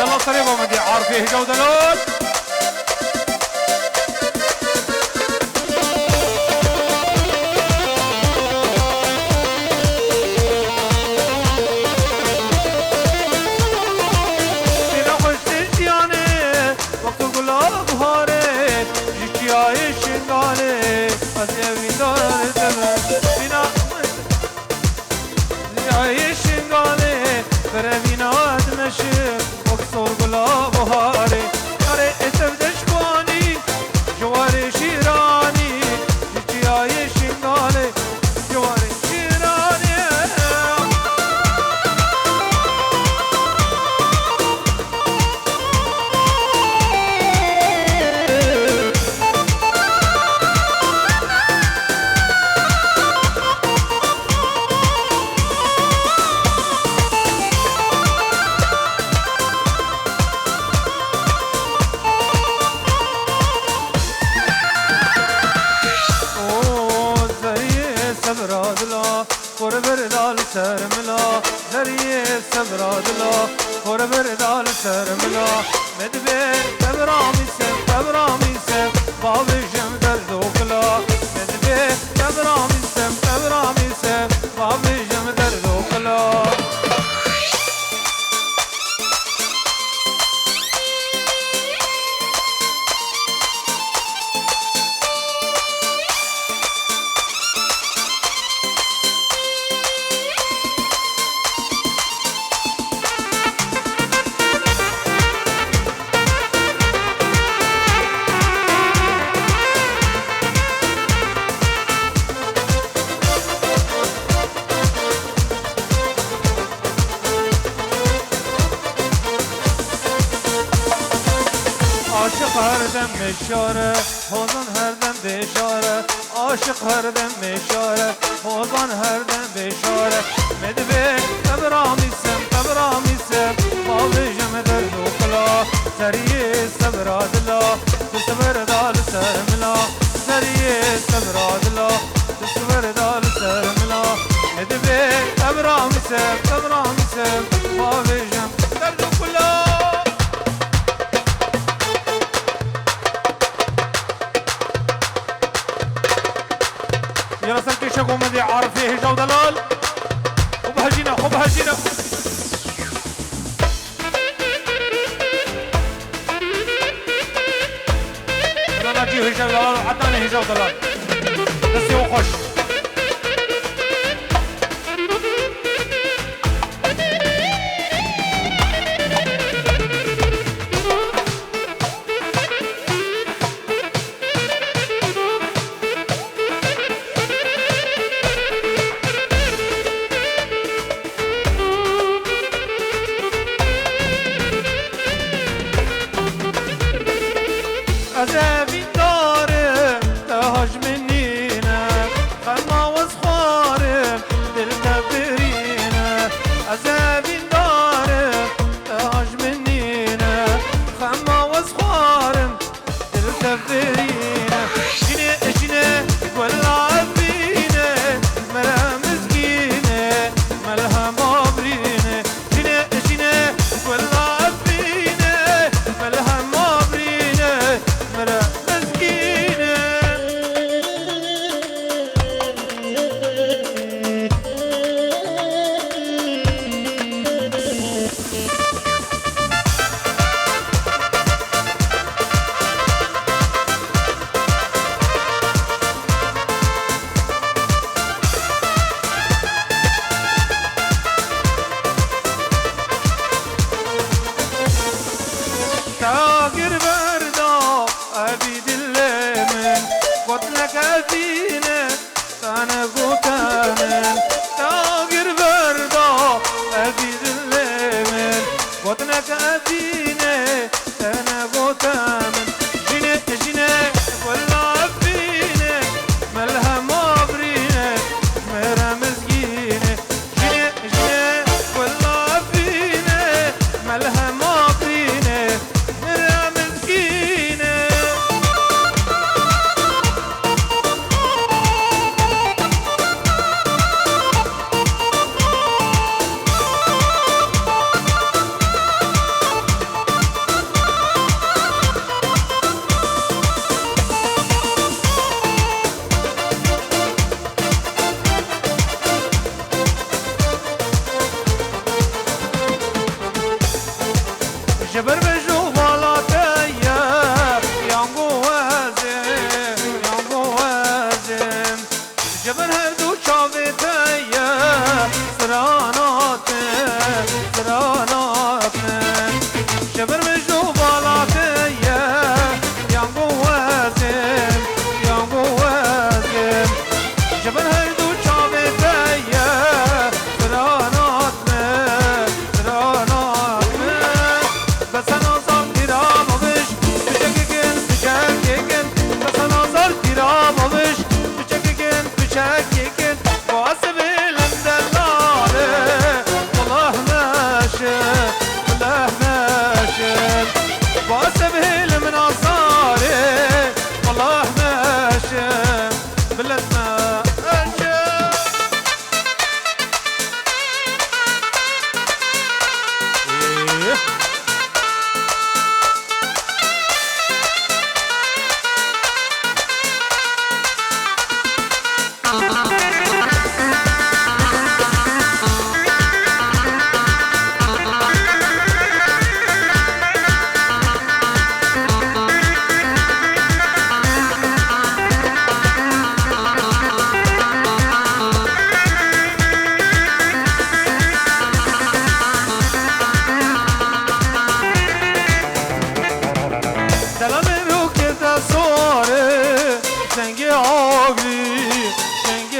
يلا طريقه مدي عارفيه جودلون سرملا زریه سبرادلا خور بردال سرملا مدبر تبرامی سم بابشم در دوکلا مدبر تبرامی سم بابشم در دوکلا عاشق هر دم مشاره حوزان هر دم بشاره عاشق هر دم مشاره حوزان هر دم بشاره مدبه تبرامی سم باوجم در دوکلا زریه سبرادلا تسبردال سرملا زریه سبرادلا تسبردال سرملا مدبه تبرامی سم باوجم در دوکلا يا رسل كيشكو مدي عارفيه جو دلال وبهجينا لا جي هجو دلال عداني هجو دلال نسي وخش سرانات سرانات شبر مجو بالاتي يانغو وازم يانغو وازم شبر هيدو شابتي سرانات سرانات بس انا صار كرام وبش بشككن بشككن بس انا صار كرام وبش بشككن بشككن واسب الدلالة والله ماشي والله ماشي واسب المناصاري والله ماشي بلد ماشي Sengi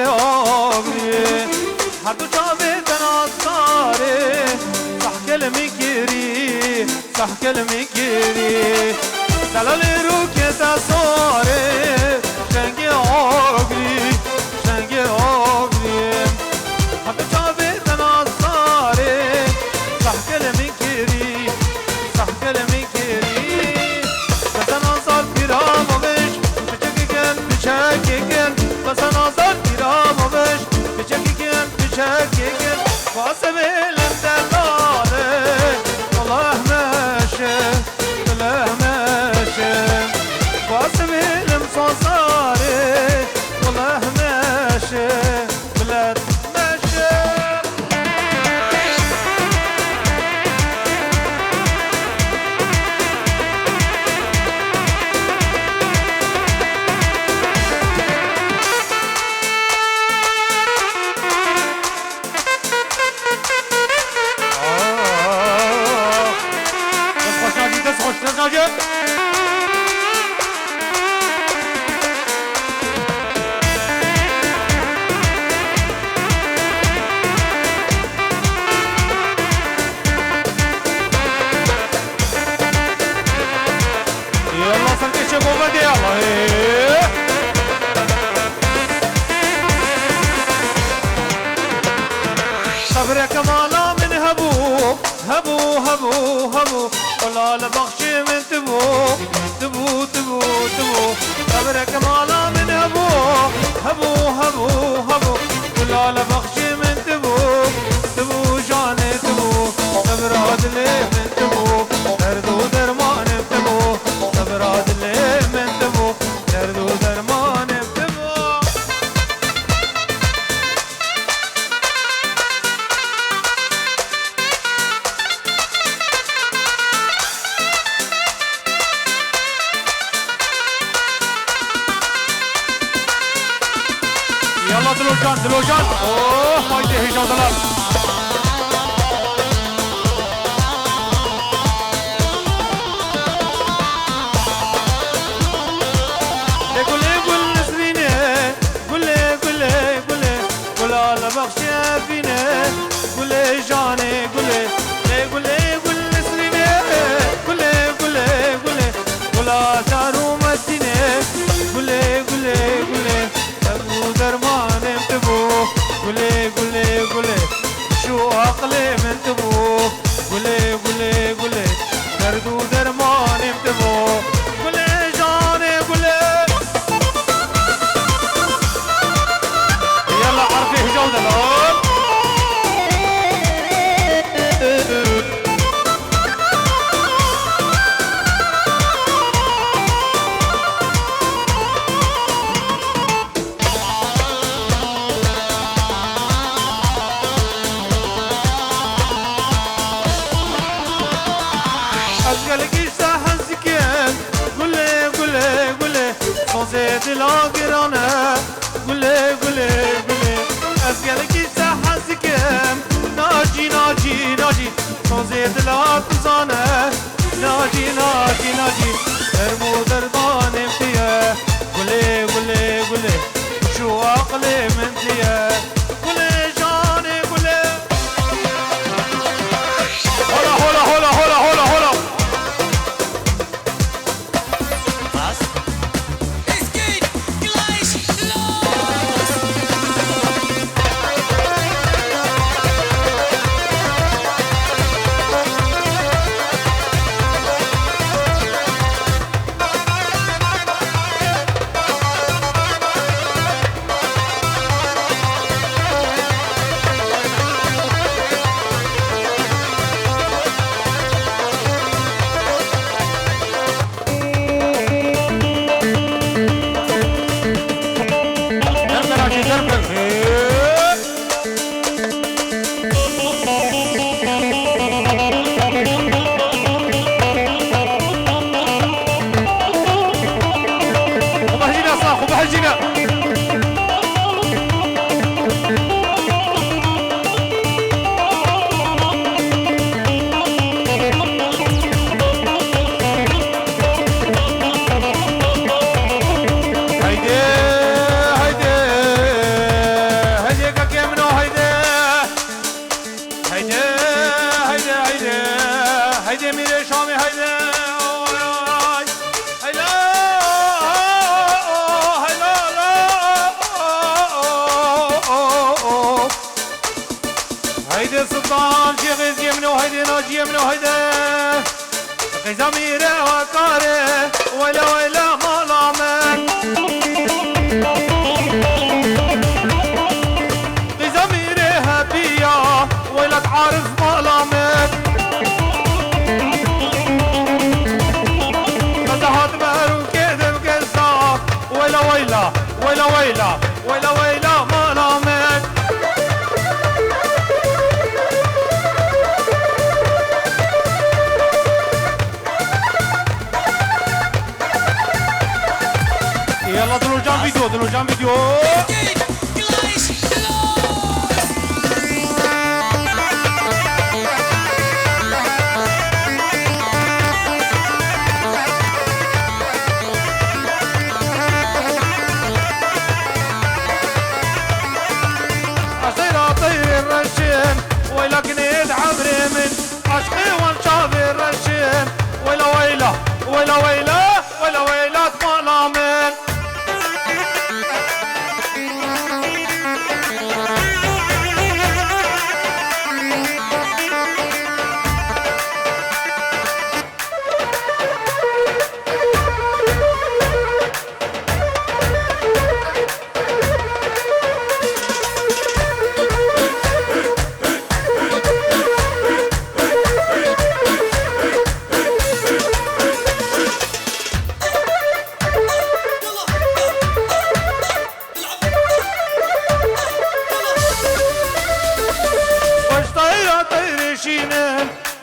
agri Har du çavetan asare Sah kelimi kiri Dalali ruketa sare Sengi agri Har du çavetan asare Sah kelimi kiri Besan azar piramavish بشككن بس انا صار كرام وبش بشككن واسب الدلالة والله ماشي والله ماشي واسب المصاصاري والله ماشي بلاد ماشي Hocam. يلا سنتي شباب دي الله صبرك مالا من هبو ولا لبخشي من تبو صبرك مالا من هبو ولا لبخشي من تبو جاني تبو صبرات لي من تبو درد ودرمان تبو صبرات لي من تبو درد ودرمان تبو يلا دلوجان اوه هايدي هيجا دلال قول نسريني قول على بخشي فيني قول جاني قول نسريني قول دارو مديني قول درمان انتبو قولي شو عقلي من تبو قولي درد ودرمان انتبو قولي جاني يلا عرفي جودة الآن زيد العقرانة قولي أسقلك ساحة سكام زيد لا تزانه ناجي ناجي ناجي ارمو دردان امتيا قولي قولي قولي شو عقلي منتيا قولي جاني قولي هلا هلا هلا هلا هلا هلا زميره وكاره ولا ولا ملامك زميره هبيه ولا تعرف ملامك نزهت بهرو كذب قصه ولا ويلا ولا ويلا ولا ويلا ملامك يلا دلو جام فيديو دلو جام فيديو عصير طير الرشين ولكن يدعم من عشقي وانشاف الرشين ولا ويلا ولا ويلا ولا ويلا ملامن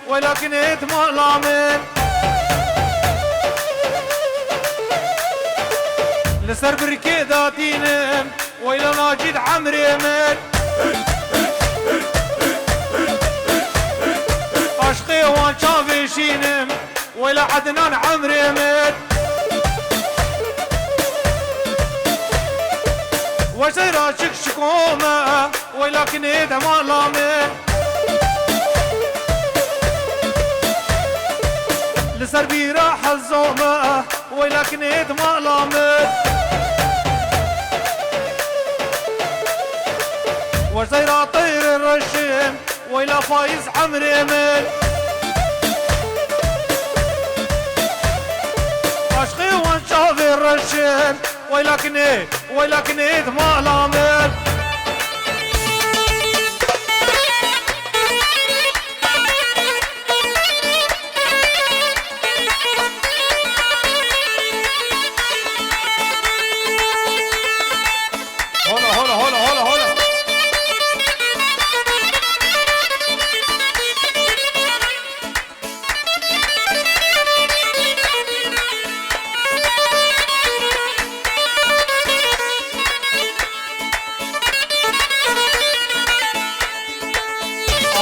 ولكن اتملامن لسر بركيداتينم ويلا ناجد عمري من عشقي وان شافيشينم ويلا عدنان عمري من وسيرا شكشكومه ولكن اتملامن لسر بيراح الزومة ولكن اتملامن وزير طير الرشم ويلا فايز عمري من عشقي وانشاف الرشم ولكن اتملامن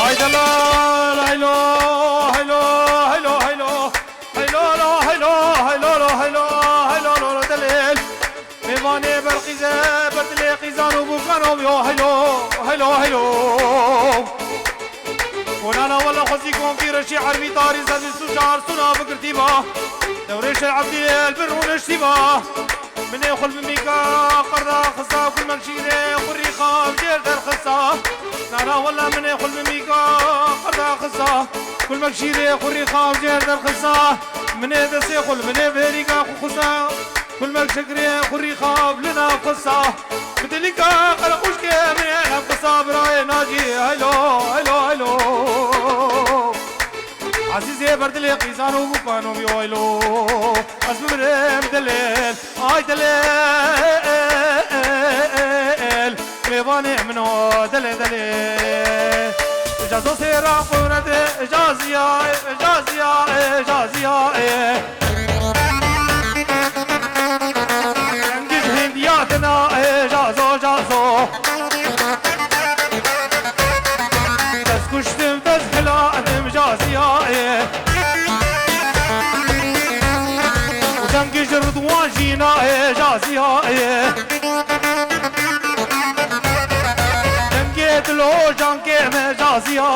هاي دلال هيلو هيلو هيلو هيلو هيلو لا هيلو هيلو لا هيلو هيلو لا دلال ميماني بالقيزة بدلي قيزان وبوكانو يو هيلو هيلو هيلو ونانا والله خزيكم في رشي عربي طاري زاد السجار سنا بكرتيبا دوريش العبدي البر ونشتيبا من يخل بميكا قردا خصا كل من شيري والريخا بجير در خصا نانا والله من يخل بميكا قردا خصا كل من شيري والريخا بجير در خصا من يدس يخل من يفريقا خصا كل من شكري والريخا بلنا خصا بدليكا قرقوش كامل خصا براي ناجي هيلو هيلو هيلو عزيزي بردلي قيزان وبوكانو بيويلو اسم بريم دليل اي دليل ميباني منو دليل دليل اجازو سيرا قرد اجازيا اجازيا اجازيا انجز هندياتنا اجازو جازو كشتم تزحلا مجازيا وتنقش رضوان جينا جازيا تنقيت لو جانكي مجازيا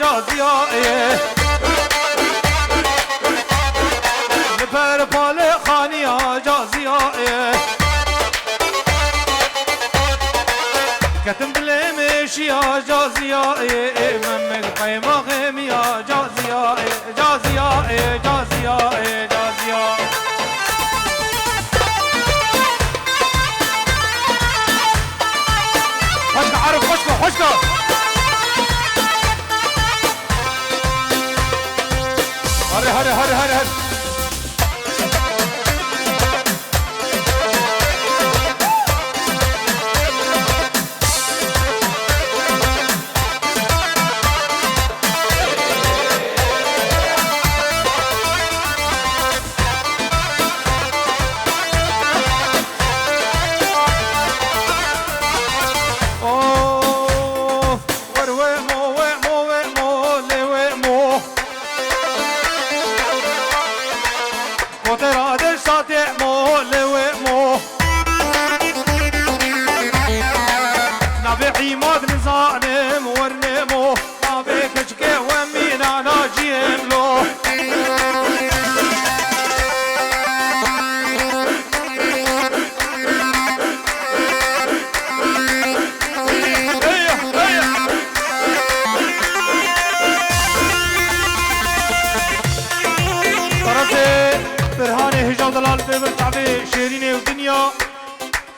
جازيا نفر بالي خانيا جازيا كتم دلي مشيا جازيا ممك قيمة غيميا جازيا جازيا جازيا جازيا خشكة عارف خشكة خشكة هري هري هري هري هري شيريني ودنيا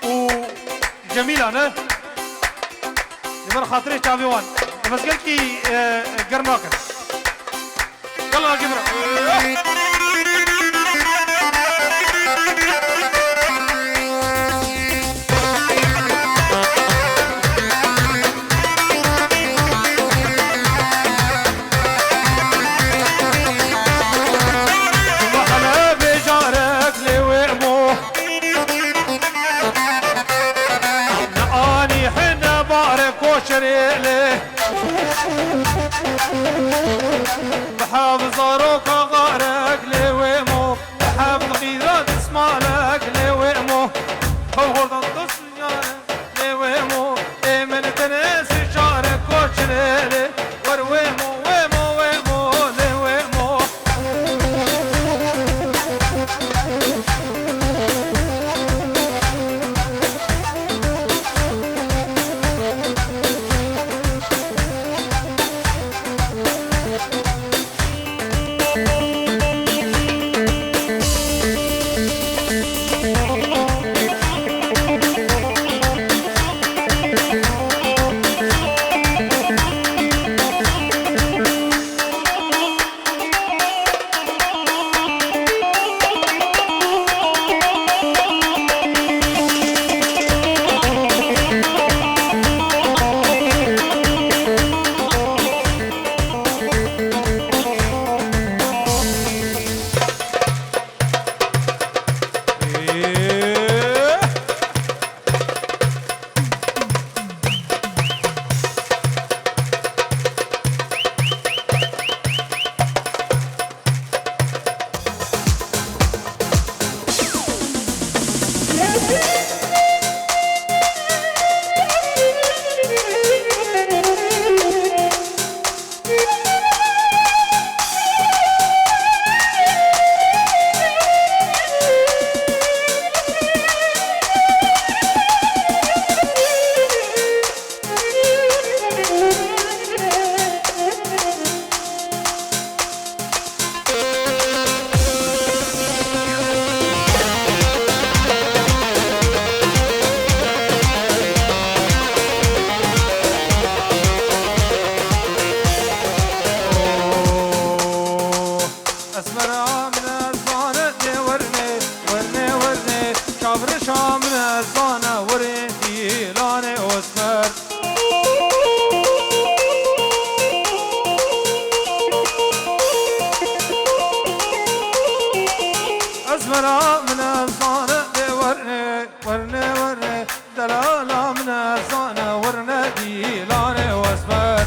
وجميلة نه لمن خاطري تعبيوان بس قلتي قرناكن يلا جبرة بحافظ روكا غارك لي ويمو بحافظ غيرات اسمالك لي ويمو هو غرض التصيارة لي ويمو من تنسي شارك كوشريلي ور ويمو ويمو ويمو لي ويمو أزمرا من الصانع دي ورني ورني ورني دلالا من الصانع ورني ديلاني واسمر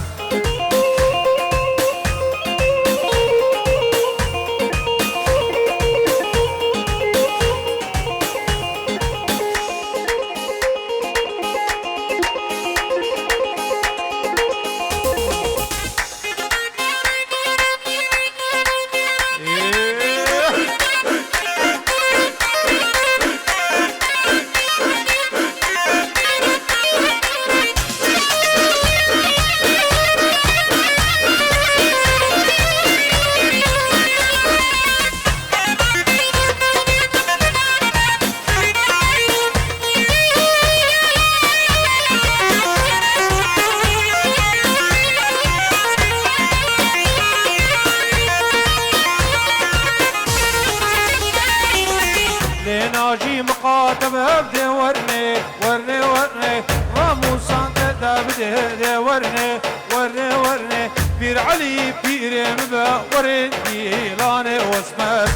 ناجي مقاتب بدي ورني ورني ورني راموس انت بدي ورني ورني ورني بير علي بير مبا ورني لاني واسمر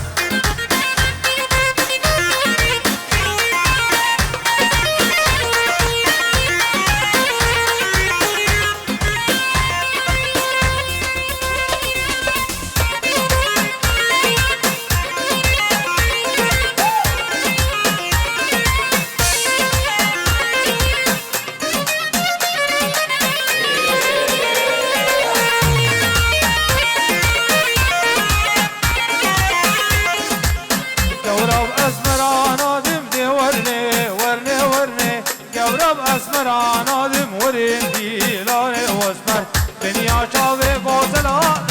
اسمر نادم ورين ديلاني واسمر دنيا شاوي بوزلا